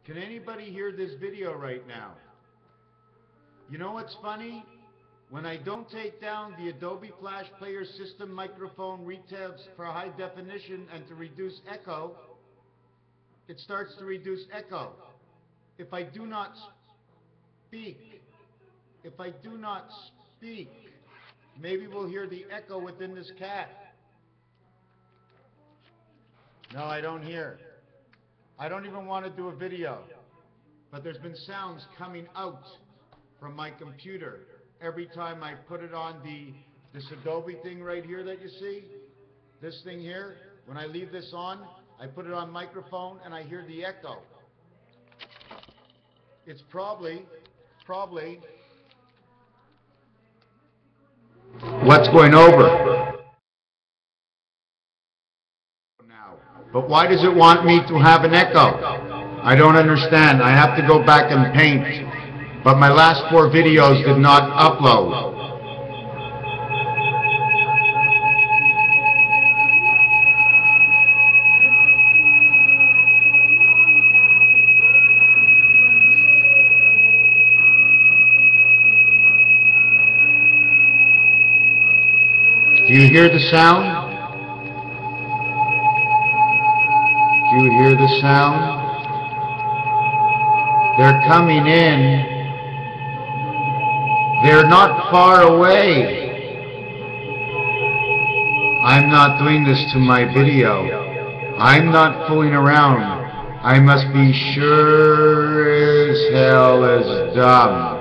Can anybody hear this video right now? You know what's funny? When I don't take down the Adobe Flash Player System microphone retabs for high definition and to reduce echo, it starts to reduce echo. If I do not speak, maybe we'll hear the echo within this cat. No, I don't hear. I don't even want to do a video, but there's been sounds coming out from my computer every time I put it on this Adobe thing right here that you see. This thing here, when I leave this on, I put it on microphone and I hear the echo. It's probably what's going over. But why does it want me to have an echo? I don't understand. I have to go back and paint. But my last 4 videos did not upload. Do you hear the sound? Do you hear the sound? They're coming in. They're not far away. I'm not doing this to my video. I'm not fooling around. I must be sure as hell as dumb.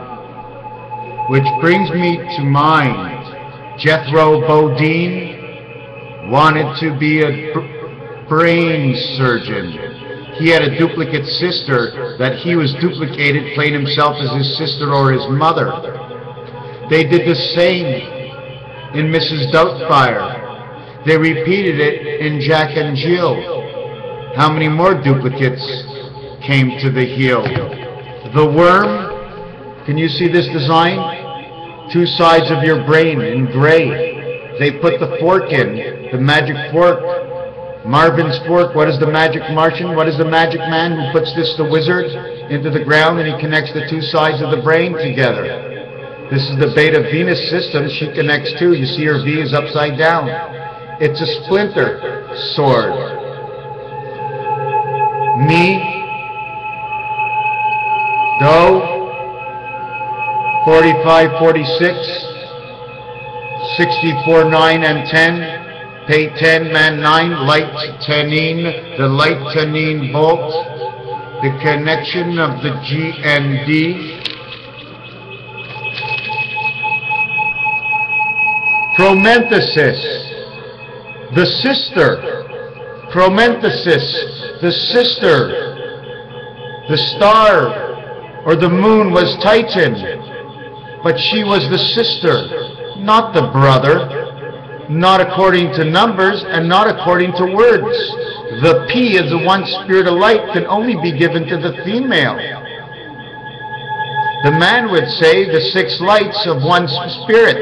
Which brings me to mind, Jethro Bodine wanted to be a brain surgeon. He had a duplicate sister that he was duplicated, playing himself as his sister or his mother. They did the same in Mrs. Doubtfire. They repeated it in Jack and Jill. How many more duplicates came to the heel? The worm, can you see this design? 2 sides of your brain in gray. They put the fork in, the magic fork. Marvin's fork. What is the magic Martian? What is the magic man who puts the wizard into the ground and he connects the 2 sides of the brain together? This is the Beta Venus system. She connects too. You see her V is upside down. It's a splinter sword. Me, Do, 45, 46, 64, 9, and 10. Pay 10, man 9, light tenine, the light tenine bolt, the connection of the G and D. Promenthesis, the sister. Promenthesis, the sister. The star or the moon was Titan, but she was the sister, not the brother. Not according to numbers and not according to words. The P as the one spirit of light can only be given to the female. The man would say the 6 lights of one spirit,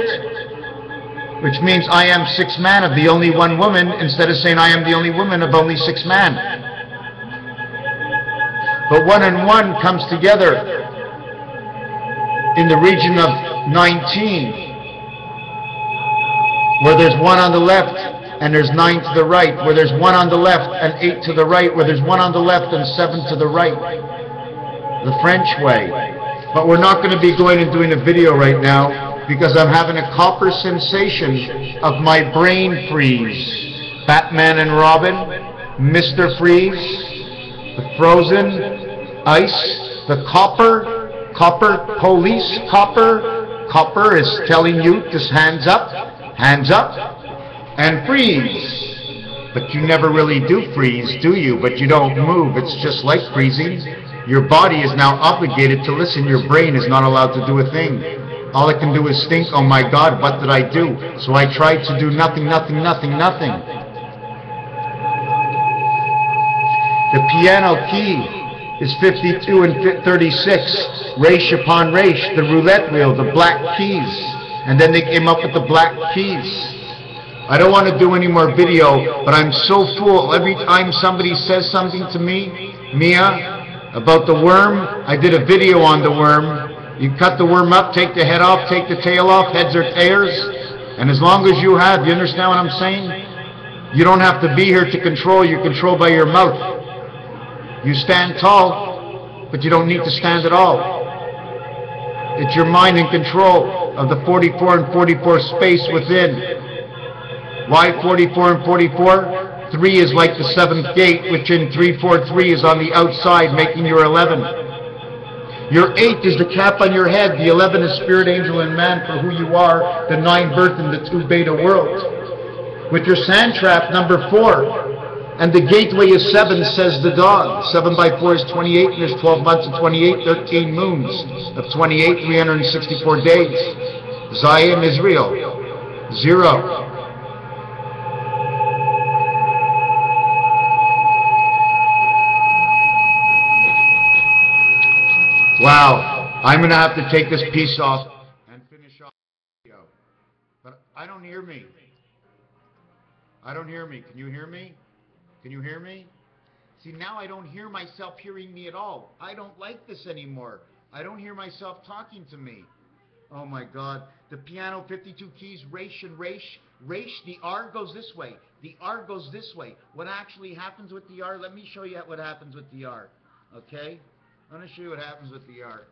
which means I am 6 man of the only one woman, instead of saying I am the only woman of only 6 man. But 1 and 1 comes together in the region of 19. Where there's 1 on the left and there's 9 to the right, where there's 1 on the left and 8 to the right, where there's 1 on the left and 7 to the right. The French way. But we're not going to be going and doing a video right now because I'm having a copper sensation of my brain freeze. Batman and Robin, Mr. Freeze, the frozen ice, the copper police, copper is telling you just hands up, and freeze. But you never really do freeze, do you? But you don't move. It's just like freezing. Your body is now obligated to listen. Your brain is not allowed to do a thing. All it can do is think, oh my God, what did I do? So I tried to do nothing. The piano key is 52 and 36. Race upon race. The roulette wheel, the black keys. And then they came up with the black keys. I don't want to do any more video, but I'm so full. Every time somebody says something to me, Mia, About the worm, I did a video on the worm. You cut the worm up, take the head off, take the tail off, heads or tails, and as long as you have, you understand what I'm saying? You don't have to be here to control, you're controlled by your mouth. You stand tall, but you don't need to stand at all. It's your mind in control of the 44 and 44 space within. Why 44 and 44? 3 is like the 7th gate, which in 343 is on the outside, making your 11. Your 8 is the cap on your head. The 11 is spirit, angel, and man for who you are, the 9 birth and the 2 beta world. With your sand trap, number 4. And the gateway is 7, says the dog. 7 by 4 is 28, and there's 12 months of 28, 13 moons of 28, 364 days. Zion, Israel, 0. Wow, I'm going to have to take this piece off and finish off the video. But I don't hear me. I don't hear me. Can you hear me? Can you hear me? See, now I don't hear myself hearing me at all. I don't like this anymore. I don't hear myself talking to me. Oh my God. The piano, 52 keys, Resh and Resh. Resh, the R goes this way. The R goes this way. What actually happens with the R? Let me show you what happens with the R. Okay? I'm going to show you what happens with the R.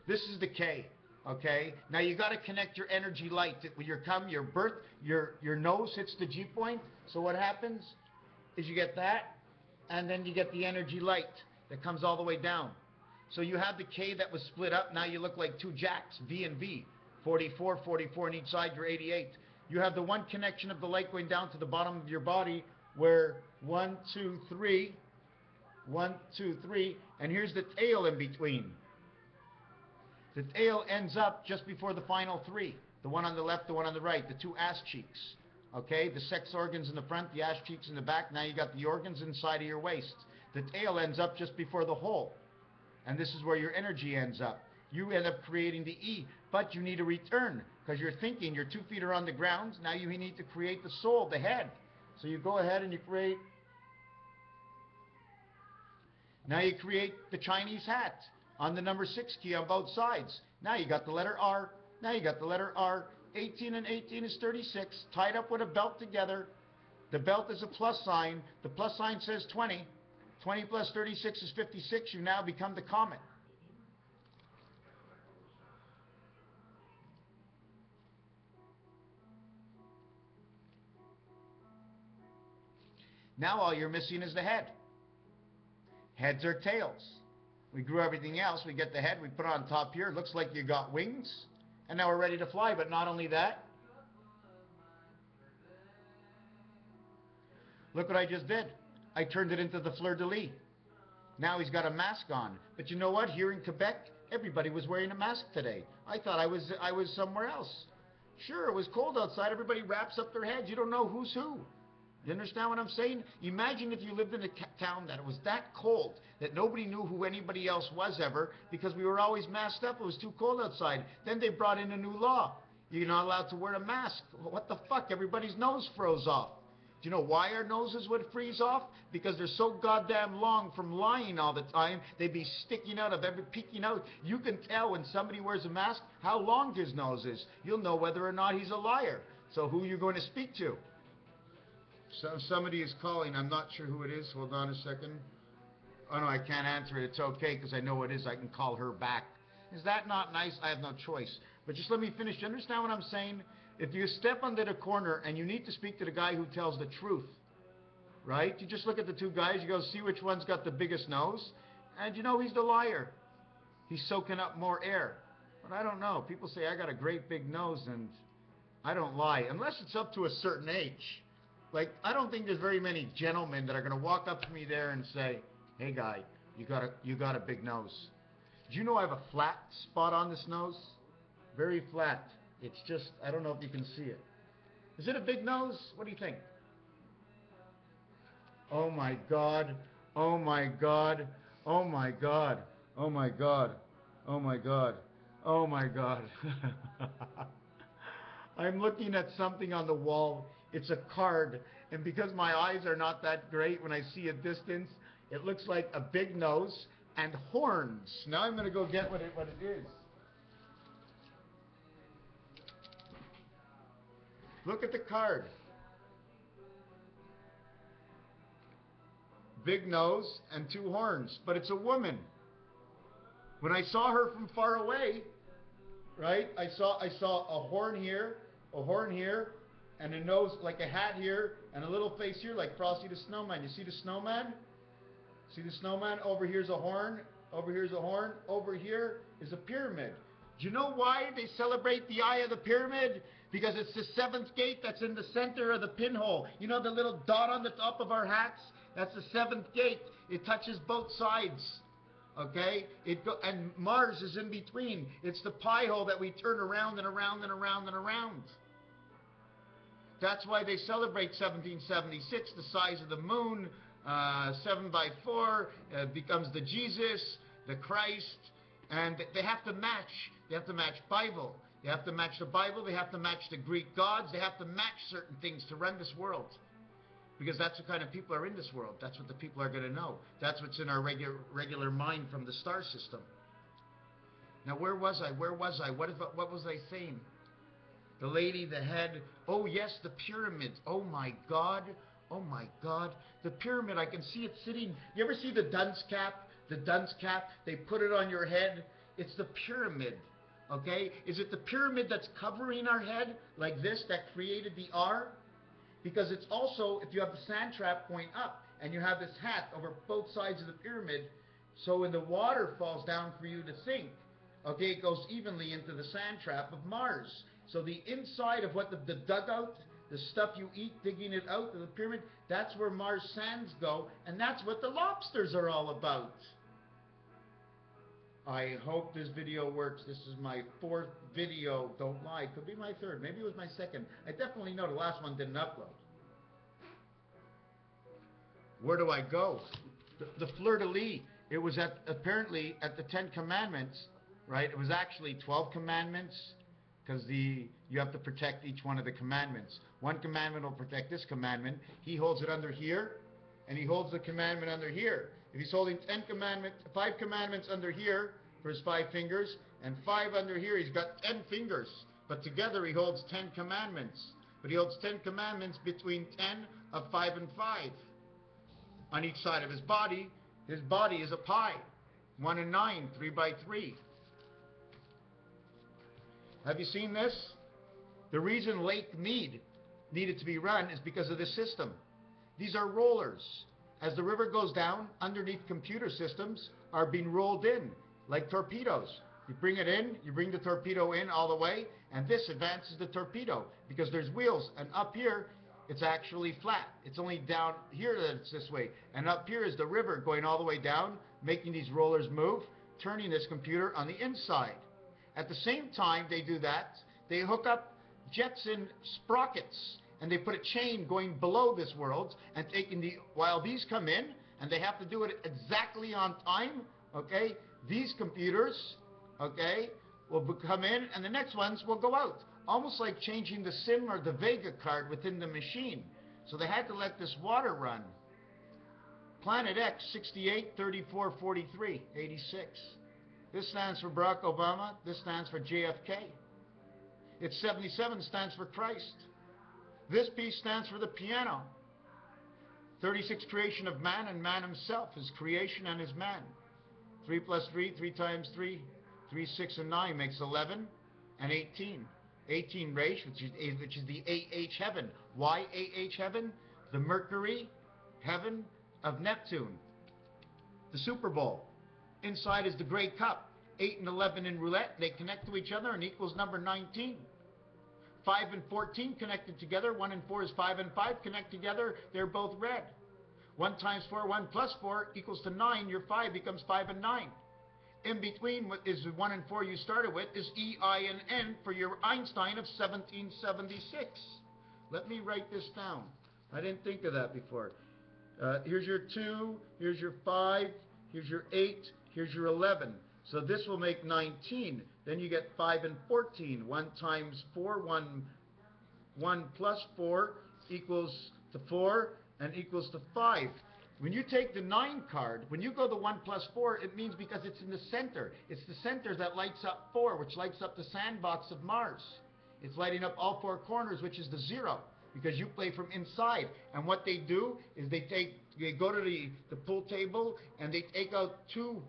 This is the K. Okay? Now you got to connect your energy light. When you come, your birth, your nose hits the G point. So what happens is you get that, and then you get the energy light that comes all the way down. So you have the K that was split up. Now you look like 2 jacks, V and V. 44, 44 on each side, you're 88. You have the one connection of the light going down to the bottom of your body where 1, 2, 3, 1, 2, 3, and here's the tail in between. The tail ends up just before the final 3. The one on the left, the one on the right, the 2 ass cheeks. Okay, the sex organs in the front, the ass cheeks in the back. Now you got the organs inside of your waist. The tail ends up just before the hole. And this is where your energy ends up. You end up creating the E, but you need a return because you're thinking, your 2 feet are on the ground. Now you need to create the soul, the head. So you go ahead and you create. Now you create the Chinese hat on the number 6 key on both sides. Now you got the letter R. Now you got the letter R. 18 and 18 is 36, tied up with a belt together. The belt is a plus sign. The plus sign says 20. 20 plus 36 is 56. You now become the comet. Now all you're missing is the head. Heads or tails. We grew everything else. We get the head. We put it on top here. It looks like you got wings. And now we're ready to fly, but not only that. Look what I just did. I turned it into the fleur-de-lis. Now he's got a mask on. But you know what? Here in Quebec, everybody was wearing a mask today. I thought I was somewhere else. Sure, it was cold outside. Everybody wraps up their heads. You don't know who's who. You understand what I'm saying? Imagine if you lived in a town that it was that cold that nobody knew who anybody else was ever because we were always masked up. It was too cold outside. Then they brought in a new law. You're not allowed to wear a mask. What the fuck? Everybody's nose froze off. Do you know why our noses would freeze off? Because they're so goddamn long from lying all the time. They'd be sticking out of every peeking out. You can tell when somebody wears a mask how long his nose is. You'll know whether or not he's a liar. So who are you going to speak to? So somebody is calling. I'm not sure who it is. Hold on a second. Oh, no, I can't answer it. It's okay because I know who it is. I can call her back. Is that not nice? I have no choice. But just let me finish. You understand what I'm saying? If you step under the corner and you need to speak to the guy who tells the truth, right? You just look at the 2 guys. You go, see which one's got the biggest nose. And you know he's the liar. He's soaking up more air. But I don't know. People say I got a great big nose and I don't lie. Unless it's up to a certain age. Like, I don't think there's very many gentlemen that are going to walk up to me there and say, hey, guy, you got a big nose. Do you know I have a flat spot on this nose? Very flat. It's just, I don't know if you can see it. Is it a big nose? What do you think? Oh, my God. Oh, my God. Oh, my God. Oh, my God. Oh, my God. Oh, my God. I'm looking at something on the wall. It's a card, and because my eyes are not that great when I see a distance, it looks like a big nose, and horns. Now I'm going to go get what it is. Look at the card. Big nose and 2 horns, but it's a woman. When I saw her from far away, right, I saw a horn here, and a nose like a hat here, and a little face here like Frosty the Snowman. You see the snowman? See the snowman? Over here's a horn, over here's a horn, over here is a pyramid. Do you know why they celebrate the eye of the pyramid? Because it's the 7th gate that's in the center of the pinhole. You know the little dot on the top of our hats? That's the 7th gate. It touches both sides. Okay? And Mars is in between. It's the pie hole that we turn around and around and around and around. That's why they celebrate 1776, the size of the moon, 7 by 4, becomes the Jesus, the Christ, and they have to match. They have to match Bible. They have to match the Bible. They have to match the Greek gods. They have to match certain things to run this world. Because that's the kind of people are in this world. That's what the people are going to know. That's what's in our regular mind from the star system. Now, where was I? Where was I? What was I saying? The lady, the head. Oh, yes, the pyramid. Oh, my God. Oh, my God. The pyramid, I can see it sitting. You ever see the dunce cap? The dunce cap, they put it on your head. It's the pyramid. Okay? Is it the pyramid that's covering our head like this that created the R? Because it's also, if you have the sand trap going up and you have this hat over both sides of the pyramid, so when the water falls down for you to sink, okay, it goes evenly into the sand trap of Mars. So the inside of what the dugout, the stuff you eat, digging it out of the pyramid, that's where Mars sands go, and that's what the lobsters are all about. I hope this video works. This is my 4th video. Don't lie. Could be my 3rd. Maybe it was my 2nd. I definitely know the last one didn't upload. Where do I go? The fleur-de-lis. It was apparently at the 10 Commandments, right? It was actually 12 Commandments, because you have to protect each one of the commandments. One commandment will protect this commandment. He holds it under here, and he holds the commandment under here. If he's holding 5 commandments under here for his 5 fingers, and 5 under here, he's got 10 fingers. But together he holds 10 commandments. But he holds 10 commandments between 10 of 5 and 5. On each side of his body is a pie. 1 and 9, 3 by 3. Have you seen this? The reason Lake Mead needed to be run is because of this system. These are rollers. As the river goes down, underneath computer systems are being rolled in, like torpedoes. You bring it in, you bring the torpedo in all the way, and this advances the torpedo, because there's wheels, and up here, it's actually flat. It's only down here that it's this way, and up here is the river going all the way down, making these rollers move, turning this computer on the inside. At the same time they do that, they hook up Jetson sprockets, and they put a chain going below this world, and while these come in, and they have to do it exactly on time, okay, these computers, okay, will come in, and the next ones will go out. Almost like changing the SIM or the Vega card within the machine. So they had to let this water run. Planet X, 68, 34, 43, 86. This stands for Barack Obama. This stands for JFK. It's 77 stands for Christ. This piece stands for the piano. 36, creation of man, and man himself, his creation and his man. 3 plus 3, 3 times 3, 3, 6, and 9 makes 11, and 18. 18 Resh, which is the AH heaven. Why AH heaven? The Mercury heaven of Neptune. The Super Bowl. Inside is the Grey Cup. 8 and 11 in roulette. They connect to each other and equals number 19. 5 and 14 connected together. 1 and 4 is 5 and 5 connect together. They're both red. 1 times 4, 1 plus 4 equals to 9. Your 5 becomes 5 and 9. In between what is 1 and 4 you started with is E, I, and N for your Einstein of 1776. Let me write this down. I didn't think of that before. Here's your 2, here's your 5, here's your 8, here's your 11. So this will make 19. Then you get 5 and 14. 1 times 4, 1 plus 4 equals to 4 and equals to 5. When you take the 9 card, when you go the 1 plus 4, it means because it's in the center. It's the center that lights up 4, which lights up the sandbox of Mars. It's lighting up all 4 corners, which is the 0, because you play from inside. And what they do is they go to the pool table and they take out two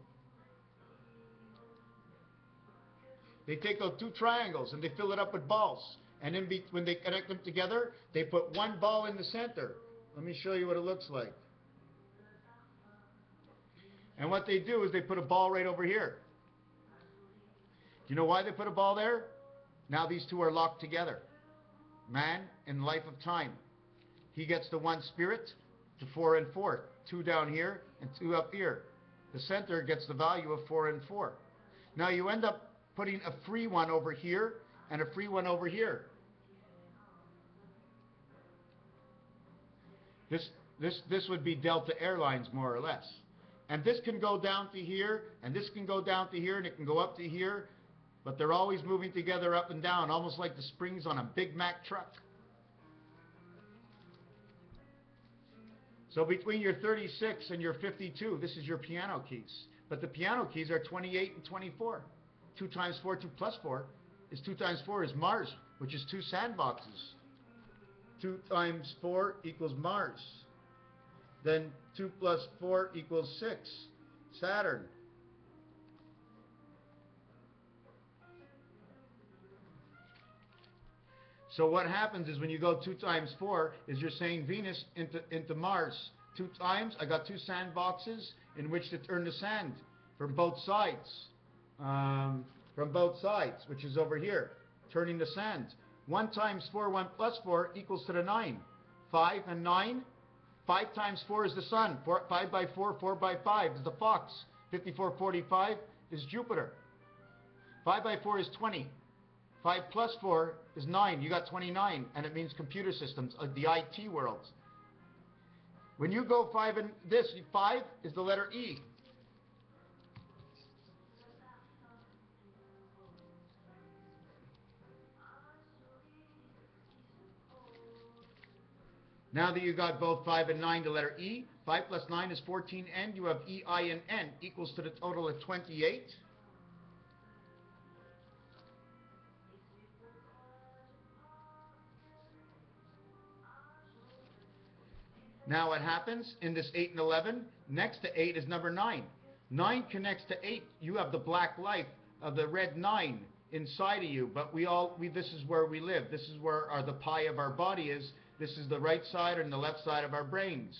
triangles and they fill it up with balls. And then when they connect them together, they put one ball in the center. Let me show you what it looks like. And what they do is they put a ball right over here. Do you know why they put a ball there? Now these two are locked together. Man in life of time. He gets the 1 spirit to 4 and 4. 2 down here and 2 up here. The center gets the value of 4 and 4. Now you end up putting a free one over here and a free one over here. This would be Delta Airlines, more or less. And this can go down to here, and this can go down to here, and it can go up to here, but they're always moving together up and down, almost like the springs on a Big Mac truck. So between your 36 and your 52, this is your piano keys. But the piano keys are 28 and 24. 2 times 4, 2 plus 4 is 2 times 4 is Mars, which is 2 sandboxes. 2 times 4 equals Mars. Then 2 plus 4 equals 6, Saturn. So what happens is when you go 2 times 4 is you're saying Venus into Mars. 2 times, I got 2 sandboxes in which to turn the sand from both sides. Which is over here, turning the sand. 1 times 4, 1 plus 4 equals to the 9. 5 and 9. 5 times 4 is the sun. 5 by 4, 4 by 5 is the fox. 54, 45 is Jupiter. 5 by 4 is 20. 5 plus 4 is 9. You got 29, and it means computer systems, the IT world. When you go 5 and this, 5 is the letter E. Now that you got both 5 and 9, the letter E, 5 plus 9 is 14N. You have E, I, and N equals to the total of 28. Now what happens in this 8 and 11, next to 8 is number 9. 9 connects to 8. You have the black light of the red 9 inside of you, but this is where we live. This is where the pie of our body is. This is the right side and the left side of our brains.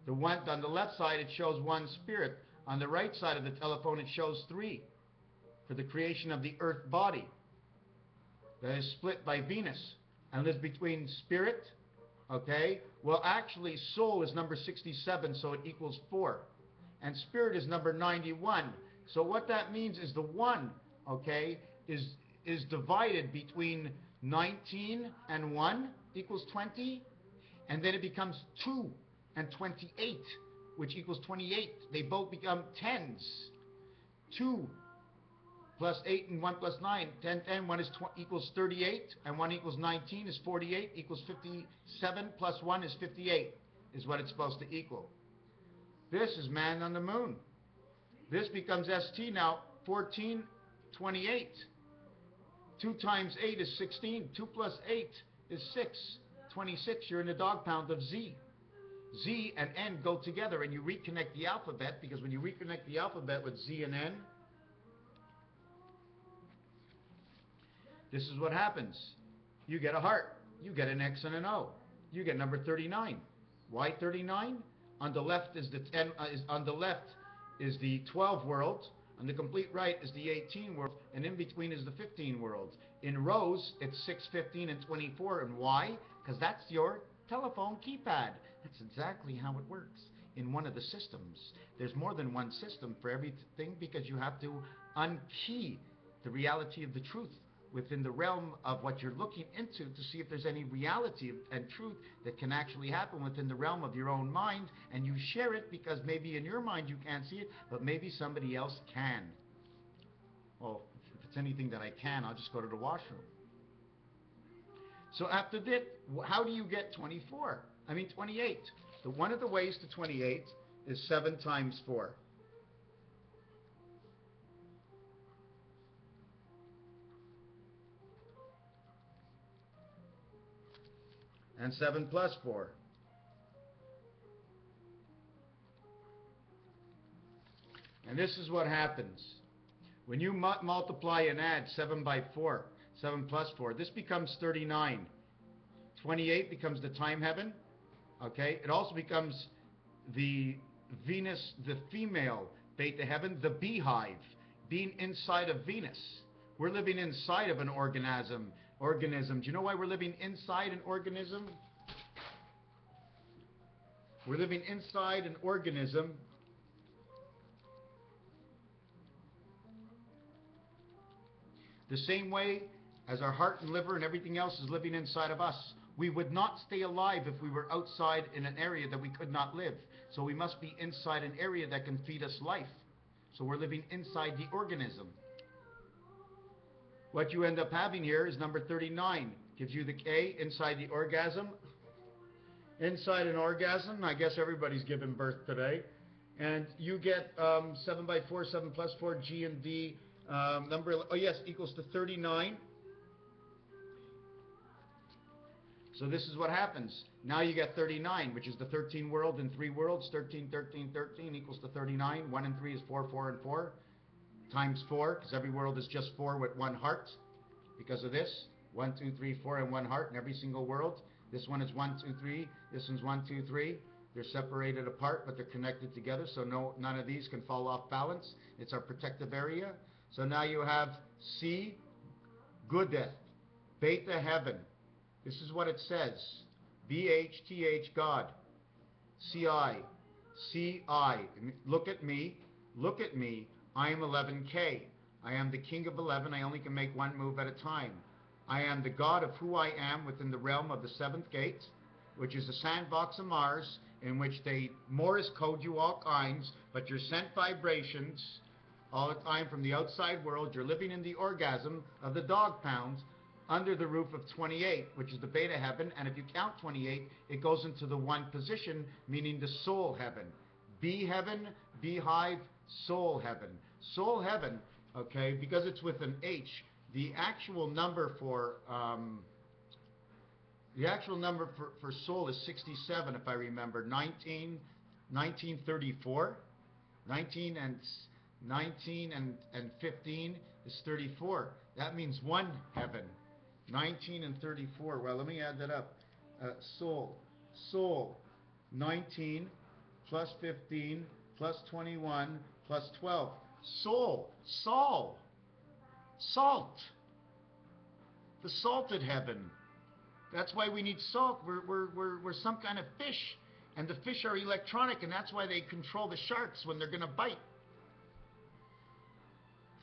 On the left side it shows 1 spirit. On the right side of the telephone it shows 3 for the creation of the earth body that is split by Venus and lives between spirit. Okay, well actually soul is number 67, so it equals 4, and spirit is number 91. So what that means is the 1, okay, is divided between 19 and 1 equals 20, and then it becomes 2 and 28, which equals 28. They both become 10s. 2 plus 8 and 1 plus 9, 10, 10, 1 equals 38, and 1 equals 19 is 48, equals 57, plus 1 is 58, is what it's supposed to equal. This is man on the moon. This becomes ST now, 14, 28. 2 times 8 is 16, 2 plus 8 is 6, 26, you're in the dog pound of Z. Z and N go together, and you reconnect the alphabet, because when you reconnect the alphabet with Z and N, this is what happens. You get a heart. You get an X and an O. You get number 39. Why 39? On the left is the 10. On the left is the 12 world. On the complete right is the 18 world, and in between is the 15 world. In rows, it's 6, 15, and 24. And why? Because that's your telephone keypad. That's exactly how it works in one of the systems. There's more than one system for everything, because you have to unkey the reality of the truth within the realm of what you're looking into to see if there's any reality and truth that can actually happen within the realm of your own mind, and you share it because maybe in your mind you can't see it, but maybe somebody else can. Well, if it's anything that I can, I'll just go to the washroom. So after that, how do you get 24? I mean 28. One of the ways to 28 is 7 times 4. And 7 plus 4. And this is what happens. When you multiply and add 7 by 4, 7 plus 4, this becomes 39. 28 becomes the time heaven. Okay? It also becomes the Venus, the female beta heaven, the beehive, being inside of Venus. We're living inside of an organism. Do you know why we're living inside an organism? We're living inside an organism the same way as our heart and liver and everything else is living inside of us. We would not stay alive if we were outside in an area that we could not live. So we must be inside an area that can feed us life. So we're living inside the organism. What you end up having here is number 39. Gives you the K inside the orgasm. Inside an orgasm, I guess everybody's given birth today. And you get 7 by 4, 7 plus 4, G and D. Equals to 39. So this is what happens. Now you get 39, which is the 13 world in 3 worlds. 13, 13, 13 equals to 39. 1 and 3 is 4, 4 and 4. Times 4, because every world is just 4 with 1 heart. Because of this, 1, 2, 3, 4 and 1 heart in every single world. This one is 1, 2, 3. This one's 1, 2, 3. They're separated apart, but they're connected together, so none of these can fall off balance. It's our protective area. So now you have C, Goodeth, Beta Heaven. This is what it says. BHTH, God. CI, CI. Look at me. Look at me. I am 11K. I am the king of 11. I only can make one move at a time. I am the God of who I am within the realm of the 7th gate, which is the sandbox of Mars, in which they Morse code you all kinds, but you're sent vibrations all the time from the outside world. You're living in the orgasm of the dog pound under the roof of 28, which is the beta heaven, and if you count 28, it goes into the 1 position, meaning the soul heaven. Bee heaven, beehive, soul heaven. Soul heaven, okay, because it's with an H, the actual number for soul is 67, if I remember. 1934. 19 and 15 is 34. That means 1 heaven. 19 and 34. Well, let me add that up. Soul. 19 plus 15 plus 21 plus 12. Soul. Salt. The salted heaven. That's why we need salt. We're some kind of fish. And the fish are electronic, and that's why they control the sharks when they're going to bite.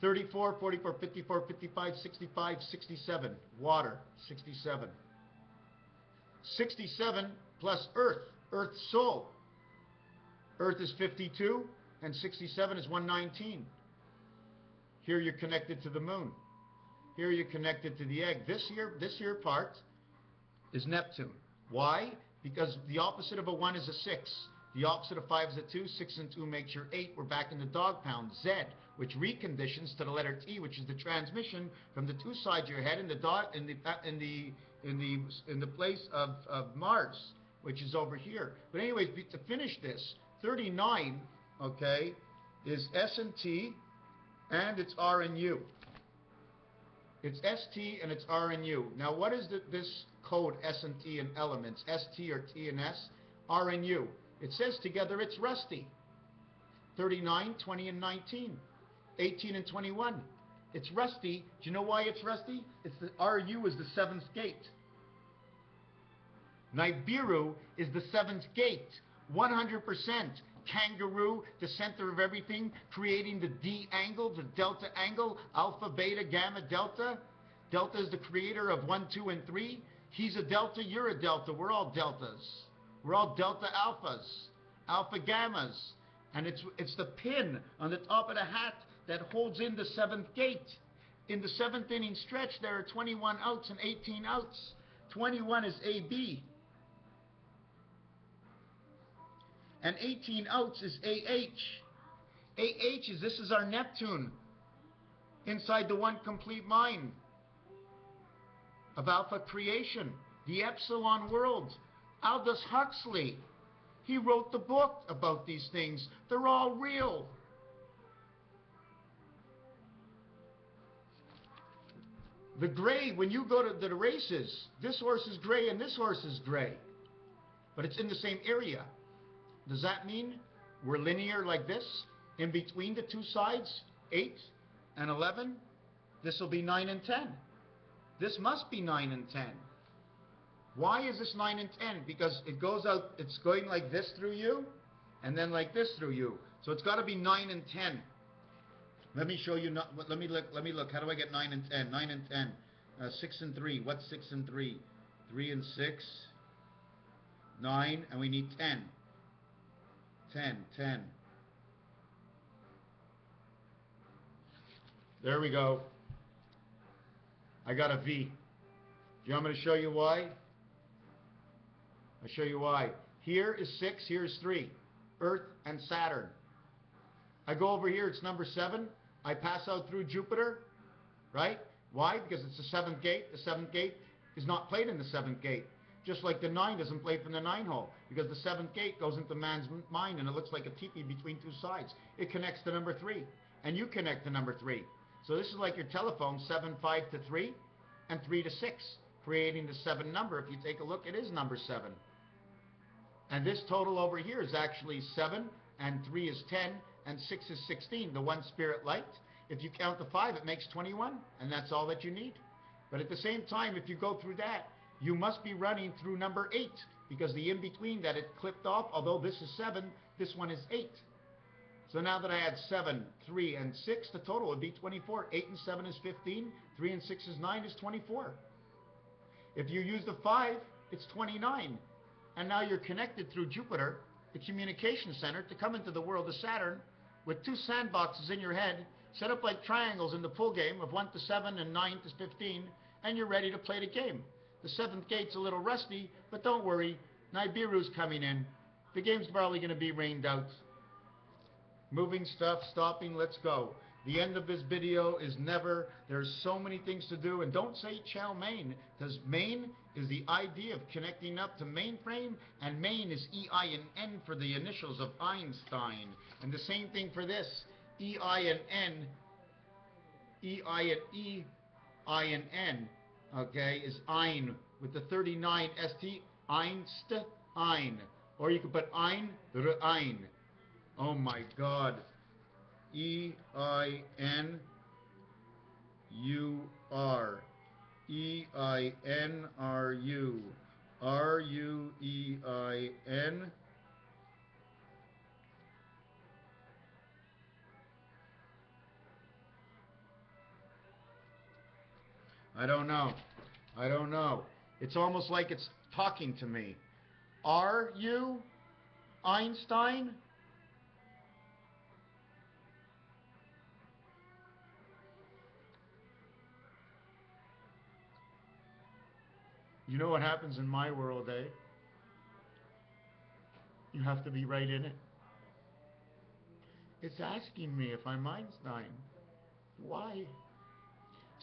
34, 44, 54, 55, 65, 67. Water, 67. 67 plus earth. Earth soul. Earth is 52, and 67 is 119. Here you're connected to the moon. Here you're connected to the egg. This here part is Neptune. Why? Because the opposite of a 1 is a 6. The opposite of 5 is a 2. 6 and 2 makes your 8. We're back in the dog pound. Z, which reconditions to the letter T, which is the transmission from the 2 sides of your head in the place of Mars, which is over here. But anyways, to finish this, 39, okay, is S and T, and it's R and U. It's ST and it's R and U. Now what is this code S and T and elements? ST or T and S? R and U. It says together it's rusty. 39, 20 and 19. 18 and 21. It's rusty. Do you know why it's rusty? It's the RU is the 7th gate. Nibiru is the 7th gate. 100%. Kangaroo, the center of everything, creating the D angle, the delta angle, alpha, beta, gamma, delta. Delta is the creator of 1, 2, and 3. He's a delta, you're a delta. We're all deltas. We're all delta alphas, alpha gammas. And it's the pin on the top of the hat that holds in the 7th gate. In the 7th inning stretch, there are 21 outs and 18 outs. 21 is AB. And 18 outs is AH. AH is, this is our Neptune inside the one complete mind of alpha creation, the epsilon world. Aldous Huxley, he wrote the book about these things. They're all real. The gray, when you go to the races, this horse is gray and this horse is gray, but it's in the same area. Does that mean we're linear like this? In between the two sides, 8 and 11, this will be 9 and 10. This must be 9 and 10. Why is this 9 and 10? Because it goes out, it's going like this through you, and then like this through you. So it's got to be 9 and 10. Let me show you, let me look, how do I get 9 and 10? 9 and 10, 6 and 3, what's 6 and 3? 3 and 6, 9, and we need 10. 10, 10. There we go. I got a V. Do you want me to show you why? I'll show you why. Here is 6, here is 3. Earth and Saturn. I go over here, it's number 7. I pass out through Jupiter, right? Why? Because it's the 7th gate. The 7th gate is not played in the 7th gate. Just like the 9 doesn't play from the 9 hole. Because the 7th gate goes into man's mind and it looks like a teepee between two sides. It connects to number 3. And you connect to number 3. So this is like your telephone, 7, 5 to 3, and 3 to 6. Creating the 7 number. If you take a look, it is number 7. And this total over here is actually 7, and 3 is 10, and 6 is 16, the one spirit light. If you count the 5, it makes 21, and that's all that you need. But at the same time, if you go through that, you must be running through number 8, because the in-between that it clipped off, although this is 7, this one is 8. So now that I had 7, 3, and 6, the total would be 24. 8 and 7 is 15, 3 and 6 is 9 is 24. If you use the 5, it's 29. And now you're connected through Jupiter, the communication center, to come into the world of Saturn with 2 sandboxes in your head, set up like triangles in the pool game of 1 to 7 and 9 to 15, and you're ready to play the game. The 7th gate's a little rusty, but don't worry, Nibiru's coming in. The game's probably going to be rained out. Moving stuff, stopping, let's go. The end of this video is never. There's so many things to do. And don't say chow mein, because main is the idea of connecting up to mainframe, and main is E-I and N for the initials of Einstein. And the same thing for this. E-I and N, E-I and E, I and N, okay, is Ein with the 39 ST, Einstein. Or you could put Ein, Ein. Oh my God. E-I-N-U-R. E-I-N-R-U. R-U-E-I-N. I don't know. I don't know. It's almost like it's talking to me. Are you Einstein? You know what happens in my world, eh? You have to be right in it. It's asking me if I'm Einstein. Why?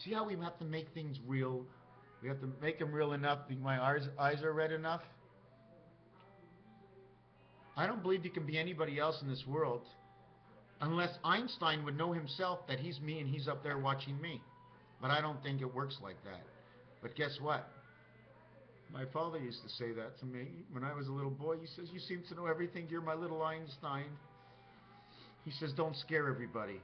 See how we have to make things real? We have to make them real enough. My eyes are red enough. I don't believe you can be anybody else in this world unless Einstein would know himself that he's me and he's up there watching me. But I don't think it works like that. But guess what? My father used to say that to me when I was a little boy. He says, you seem to know everything. You're my little Einstein. He says, don't scare everybody.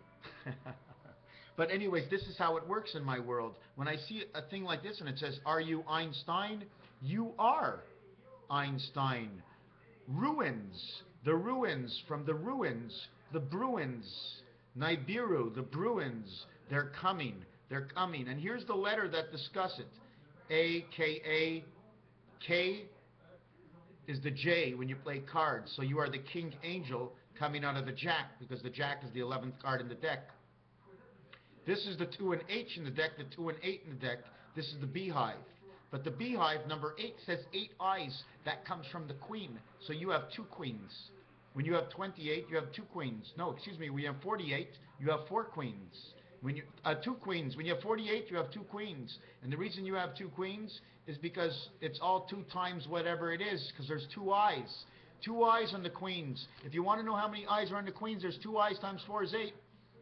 But anyways, this is how it works in my world. When I see a thing like this and it says, are you Einstein? You are Einstein. Ruins. The ruins from the ruins. The Bruins. Nibiru, the Bruins. They're coming. They're coming. And here's the letter that discuss it. A-K-A. K is the J when you play cards. So you are the King Angel coming out of the Jack, because the Jack is the 11th card in the deck. This is the 2 and H in the deck, the 2 and 8 in the deck. This is the Beehive. But the Beehive, number 8, says 8 eyes. That comes from the Queen. So you have 2 queens. When you have 28, you have 2 queens. No, excuse me, when you have 48, you have 4 queens. When you 2 queens. When you have 48, you have 2 queens. And the reason you have 2 queens is because it's all 2 times whatever it is, because there's 2 eyes. 2 eyes on the queens. If you want to know how many eyes are on the queens, there's 2 eyes times 4 is 8.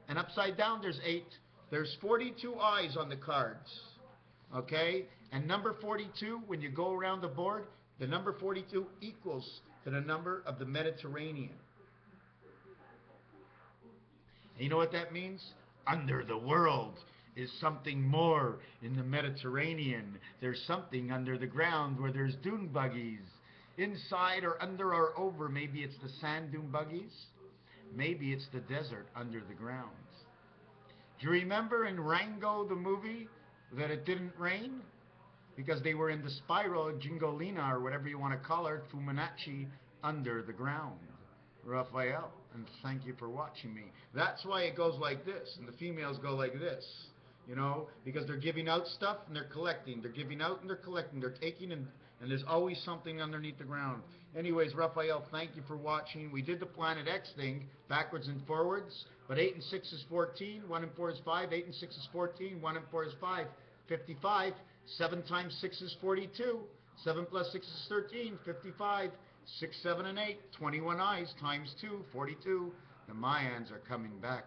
And upside down, there's 8. There's 42 eyes on the cards. Okay? And number 42, when you go around the board, the number 42 equals to the number of the Mediterranean. And you know what that means? Under the world is something more in the Mediterranean. There's something under the ground where there's dune buggies. Inside or under or over, maybe it's the sand dune buggies. Maybe it's the desert under the ground. Do you remember in Rango, the movie, that it didn't rain? Because they were in the spiral, Gingolina, or whatever you want to call her, Fumanachi, under the ground. Raphael, and thank you for watching me. That's why it goes like this, and the females go like this. You know, because they're giving out stuff and they're collecting. They're giving out and they're collecting. They're taking and there's always something underneath the ground. Anyways, Raphael, thank you for watching. We did the Planet X thing, backwards and forwards. But 8 and 6 is 14. 1 and 4 is 5. 8 and 6 is 14. 1 and 4 is 5. 55. 7 times 6 is 42. 7 plus 6 is 13. 55. 6, 7, and 8. 21 eyes times 2. 42. The Mayans are coming back.